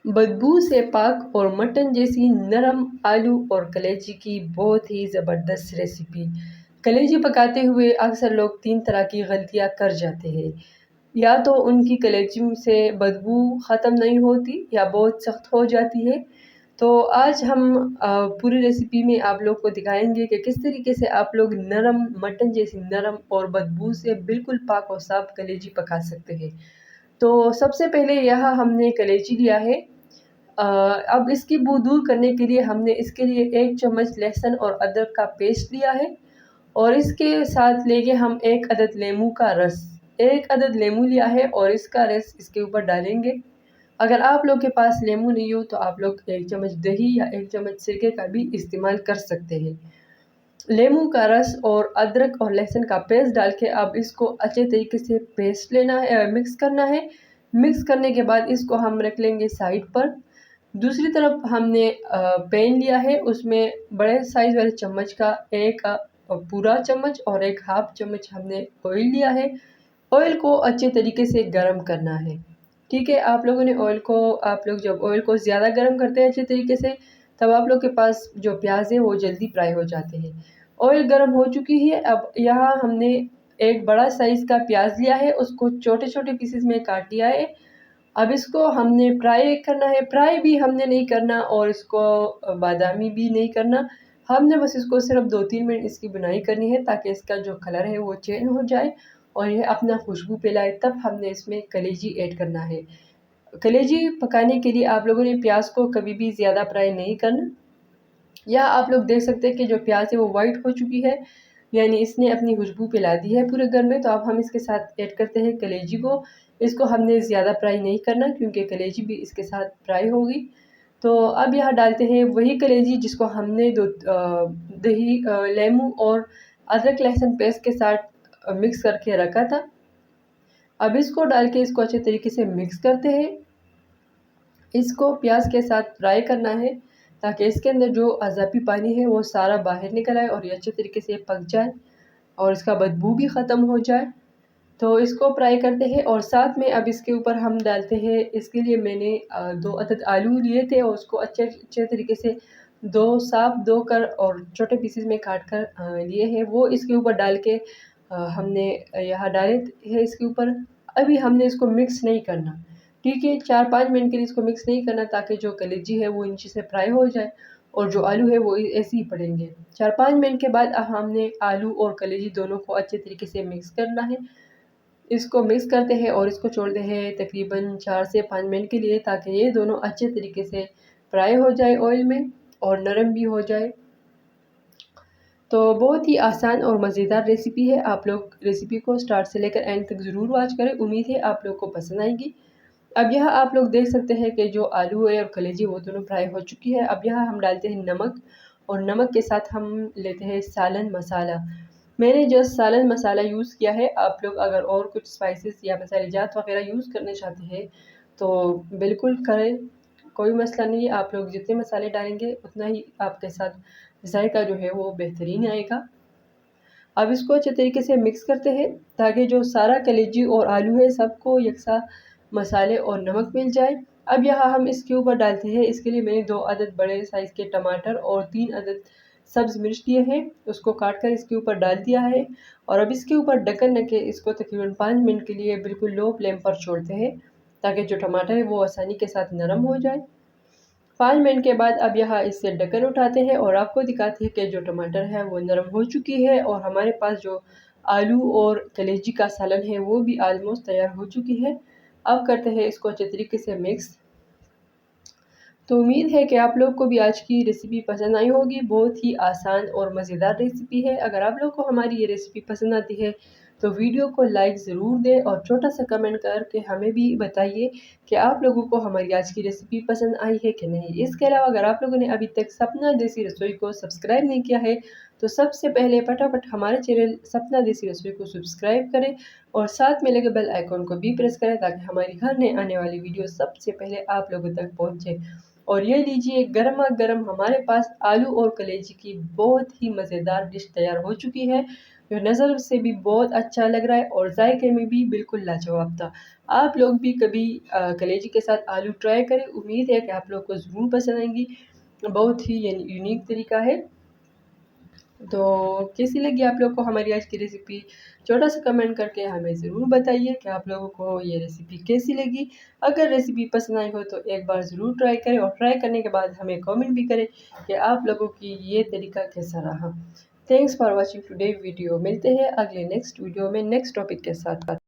बदबू से पाक और मटन जैसी नरम आलू और कलेजी की बहुत ही ज़बरदस्त रेसिपी। कलेजी पकाते हुए अक्सर लोग 3 तरह की गलतियाँ कर जाते हैं। या तो उनकी कलेजी से बदबू ख़त्म नहीं होती या बहुत सख्त हो जाती है। तो आज हम पूरी रेसिपी में आप लोग को दिखाएँगे कि किस तरीके से आप लोग नरम मटन जैसी नरम और बदबू से बिल्कुल पाक और साफ़ कलेजी पका सकते हैं। तो सबसे पहले यहाँ हमने कलेजी लिया है। अब इसकी बू दूर करने के लिए हमने इसके लिए 1 चम्मच लहसुन और अदरक का पेस्ट लिया है और इसके साथ लेंगे हम 1 अदद नींबू का रस। 1 अदद नींबू लिया है और इसका रस इसके ऊपर डालेंगे। अगर आप लोग के पास नींबू नहीं हो तो आप लोग 1 चम्मच दही या 1 चम्मच सिरके का भी इस्तेमाल कर सकते हैं। नींबू का रस और अदरक और लहसुन का पेस्ट डाल के अब इसको अच्छे तरीके से पेस्ट लेना है, मिक्स करना है। मिक्स करने के बाद इसको हम रख लेंगे साइड पर। दूसरी तरफ हमने पैन लिया है, उसमें बड़े साइज़ वाले चम्मच का 1 पूरा चम्मच और 1 हाफ़ चम्मच हमने ऑयल लिया है। ऑयल को अच्छे तरीके से गरम करना है, ठीक है? आप लोग जब ऑयल को ज़्यादा गरम करते हैं अच्छे तरीके से, तब आप लोग के पास जो प्याज़ है वो जल्दी फ्राई हो जाते हैं। ऑयल गरम हो चुकी है, अब यहाँ हमने एक बड़ा साइज़ का प्याज़ लिया है, उसको छोटे-छोटे पीसेज़ में काट लिया है। अब इसको हमने फ्राई करना है, फ्राई भी हमने नहीं करना और इसको बादामी भी नहीं करना। हमने बस इसको सिर्फ़ 2-3 मिनट इसकी भुनाई करनी है ताकि इसका जो कलर है वो चेंज हो जाए और ये अपना खुशबू फैलाए, तब हमने इसमें कलेजी ऐड करना है। कलेजी पकाने के लिए आप लोगों ने प्याज़ को कभी भी ज़्यादा फ्राई नहीं करना। या आप लोग देख सकते हैं कि जो प्याज़ है वो वाइट हो चुकी है, यानी इसने अपनी खुशबू फैला दी है पूरे घर में। तो अब हम इसके साथ ऐड करते हैं कलेजी को। इसको हमने ज़्यादा फ्राई नहीं करना क्योंकि कलेजी भी इसके साथ फ्राई होगी। तो अब यहाँ डालते हैं वही कलेजी जिसको हमने दही नींबू और अदरक लहसुन पेस्ट के साथ मिक्स करके रखा था। अब इसको डाल के इसको अच्छे तरीके से मिक्स करते हैं। इसको प्याज़ के साथ फ्राई करना है ताकि इसके अंदर जो अज़ाफ़ी पानी है वो सारा बाहर निकल आए और ये अच्छे तरीके से पक जाए और इसका बदबू भी ख़त्म हो जाए। तो इसको फ्राई करते हैं और साथ में अब इसके ऊपर हम डालते हैं, इसके लिए मैंने 2 अदद आलू लिए थे और उसको अच्छे अच्छे तरीके से 2 साफ़ धोकर और छोटे पीसेस में काट कर लिए हैं, वो इसके ऊपर डाल के हमने यहाँ डाले हैं इसके ऊपर। अभी हमने इसको मिक्स नहीं करना, ठीक है? 4-5 मिनट के लिए इसको मिक्स नहीं करना ताकि जो कलेजी है वो नीचे से फ्राई हो जाए और जो आलू है वो ऐसे ही पड़ेंगे। 4-5 मिनट के बाद हमने आलू और कलेजी दोनों को अच्छे तरीके से मिक्स करना है। इसको मिक्स करते हैं और इसको छोड़ते हैं तकरीबन 4 से 5 मिनट के लिए ताकि ये दोनों अच्छे तरीके से फ्राई हो जाए ऑयल में और नरम भी हो जाए। तो बहुत ही आसान और मज़ेदार रेसिपी है। आप लोग रेसिपी को स्टार्ट से लेकर एंड तक ज़रूर वॉच करें। उम्मीद है आप लोग को पसंद आएगी। अब यहाँ आप लोग देख सकते हैं कि जो आलू है और कलेजी वो दोनों फ्राई हो चुकी है। अब यहाँ हम डालते हैं नमक और नमक के साथ हम लेते हैं सालन मसाला। मैंने जो सालन मसाला यूज़ किया है, आप लोग अगर और कुछ स्पाइसेस या मसाले जात वग़ैरह यूज़ करना चाहते हैं तो बिल्कुल करें, कोई मसला नहीं है। आप लोग जितने मसाले डालेंगे उतना ही आपके साथ ज़ायका जो है वो बेहतरीन आएगा। अब इसको अच्छे तरीके से मिक्स करते हैं ताकि जो सारा कलेजी और आलू है सबको यकसा मसाले और नमक मिल जाए। अब यहाँ हम इसके ऊपर डालते हैं, इसके लिए मैंने 2 अदद बड़े साइज़ के टमाटर और 3 अदद सब्ज़ मिर्च लिए हैं, उसको काट कर इसके ऊपर डाल दिया है और अब इसके ऊपर ढक्कन रख के इसको तकरीबन 5 मिनट के लिए बिल्कुल लो फ्लेम पर छोड़ते हैं ताकि जो टमाटर है वो आसानी के साथ नरम हो जाए। 5 मिनट के बाद अब यहाँ इससे ढक्कन उठाते हैं और आपको दिखाते हैं कि जो टमाटर है वो नरम हो चुकी है और हमारे पास जो आलू और कलेजी का सालन है वो भी ऑलमोस्ट तैयार हो चुकी है। अब करते हैं इसको अच्छे तरीके से मिक्स। तो उम्मीद है कि आप लोग को भी आज की रेसिपी पसंद आई होगी। बहुत ही आसान और मज़ेदार रेसिपी है। अगर आप लोग को हमारी ये रेसिपी पसंद आती है तो वीडियो को लाइक ज़रूर दें और छोटा-सा कमेंट करके हमें भी बताइए कि आप लोगों को हमारी आज की रेसिपी पसंद आई है कि नहीं। इसके अलावा अगर आप लोगों ने अभी तक सपना देसी रसोई को सब्सक्राइब नहीं किया है तो सबसे पहले फटाफट हमारे चैनल सपना देसी रसोई को सब्सक्राइब करें और साथ में लगे बेल आइकन को भी प्रेस करें ताकि हमारी हर नए आने वाली वीडियो सबसे पहले आप लोगों तक पहुँचे। और ये लीजिए गरमा-गरम हमारे पास आलू और कलेजी की बहुत ही मज़ेदार डिश तैयार हो चुकी है। जो नज़र से भी बहुत अच्छा लग रहा है और जायके में भी बिल्कुल लाजवाब था। आप लोग भी कभी कलेजी के साथ आलू ट्राई करें। उम्मीद है कि आप लोग को ज़रूर पसंद आएंगी। बहुत ही यूनिक तरीका है। तो कैसी लगी आप लोग को हमारी आज की रेसिपी, छोटा सा कमेंट करके हमें ज़रूर बताइए कि आप लोगों को ये रेसिपी कैसी लगी। अगर रेसिपी पसंद आई हो तो एक बार ज़रूर ट्राई करें और ट्राई करने के बाद हमें कमेंट भी करें कि आप लोगों की ये तरीका कैसा रहा। Thanks for watching today video. मिलते हैं अगले नेक्स्ट वीडियो में नेक्स्ट टॉपिक के साथ।